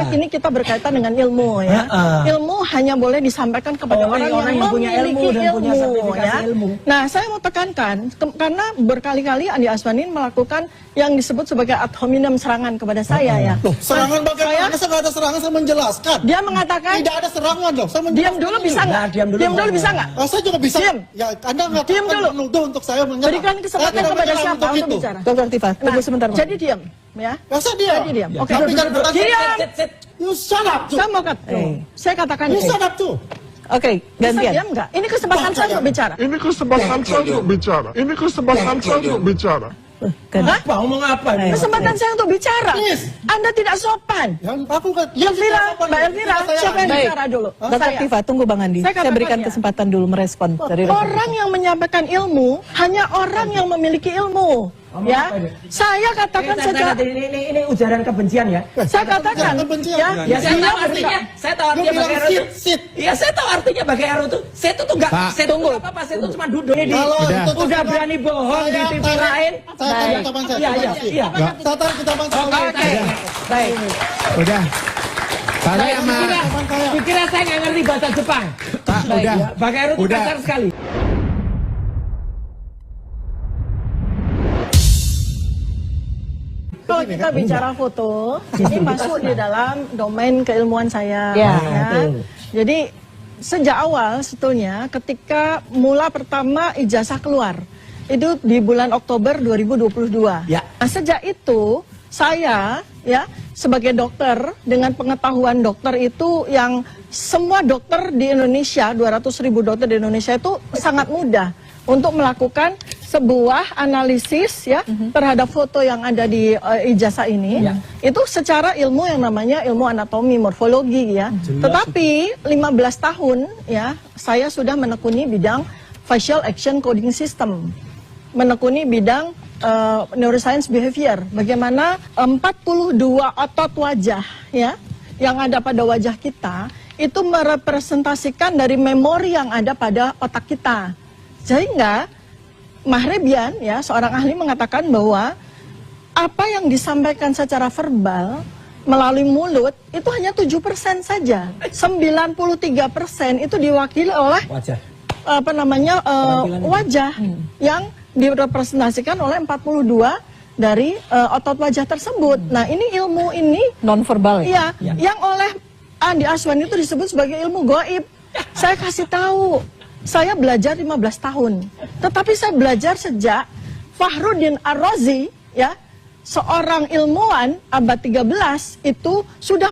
Ini kita berkaitan dengan ilmu ya. Ilmu hanya boleh disampaikan kepada orang yang punya ilmu dan punya sertifikasi ilmu. Nah, saya mau tekankan karena berkali-kali Andi Aswani melakukan yang disebut sebagai ad hominem serangan kepada saya ya. Loh, serangan bagaimana? Saya nggak ada serangan, saya menjelaskan. Dia mengatakan tidak ada serangan loh. Saya diam dulu bisa nggak? Diam dulu bisa nggak? Saya juga bisa. Diam. Ya, Anda nggak menuduh untuk saya menyerang. Berikan kesempatan kepada siapa untuk bicara. Dr. Tifa, tunggu sebentar. Jadi diam. Ya, saya diam. Jadi diam. Oke. Diam. You shut up. Saya mau saya katakan. You shut up tuh. Oke, gantian. Diam nggak? Ini kesempatan saya untuk bicara. Ini kesempatan saya untuk bicara. Ini kesempatan saya untuk bicara. Apa? Ngomong apa? Kesempatan saya untuk bicara. Please. Anda tidak sopan. Yang aku kan. Mbak Elvira, siapa yang bicara dulu? Dr. Tifa, tunggu Bang Andi. Saya berikan kesempatan dulu merespon dari orang yang menyampaikan ilmu hanya orang yang memiliki ilmu. Ya, saya katakan saja. Ini ujaran kebencian ya. Saya katakan, ya. Ya saya tahu artinya. Saya tahu artinya bagi Ero itu. Iya, saya tahu artinya bagi Ero itu. Saya tuh nggak. Saya tunggu apa? Saya tuh cuma duduk ini. Udah berani bohong di TV lain. Saya tahu ucapan saya. Iya. Saya tahu ucapan saya. Baik. Udah. Saya Dikira saya nggak ngerti bahasa Jepang. Udah. Bagi Ero itu kasar sekali. Kalau kita bicara foto, ini masuk di dalam domain keilmuan saya. Ya. Jadi sejak awal sebetulnya ketika mula pertama ijazah keluar, itu di bulan Oktober 2022. Ya. Nah, sejak itu saya ya sebagai dokter dengan pengetahuan dokter itu yang semua dokter di Indonesia, 200.000 dokter di Indonesia itu sangat mudah untuk melakukan sebuah analisis ya terhadap foto yang ada di ijazah ini itu secara ilmu yang namanya ilmu anatomi morfologi ya. Tetapi 15 tahun ya saya sudah menekuni bidang facial action coding system, menekuni bidang neuroscience behavior, bagaimana 42 otot wajah ya yang ada pada wajah kita itu merepresentasikan dari memori yang ada pada otak kita. Sehingga Mahrebian ya seorang ahli mengatakan bahwa apa yang disampaikan secara verbal melalui mulut itu hanya 7% saja. 93% itu diwakili oleh Wajah. Wajah yang direpresentasikan oleh 42 dari otot wajah tersebut. Nah, ini ilmu ini non-verbal ya, yang oleh Andi Aswani itu disebut sebagai ilmu gaib. Saya kasih tahu, saya belajar 15 tahun. Tetapi saya belajar sejak Fakhruddin Ar-Razi ya, seorang ilmuwan abad 13 itu sudah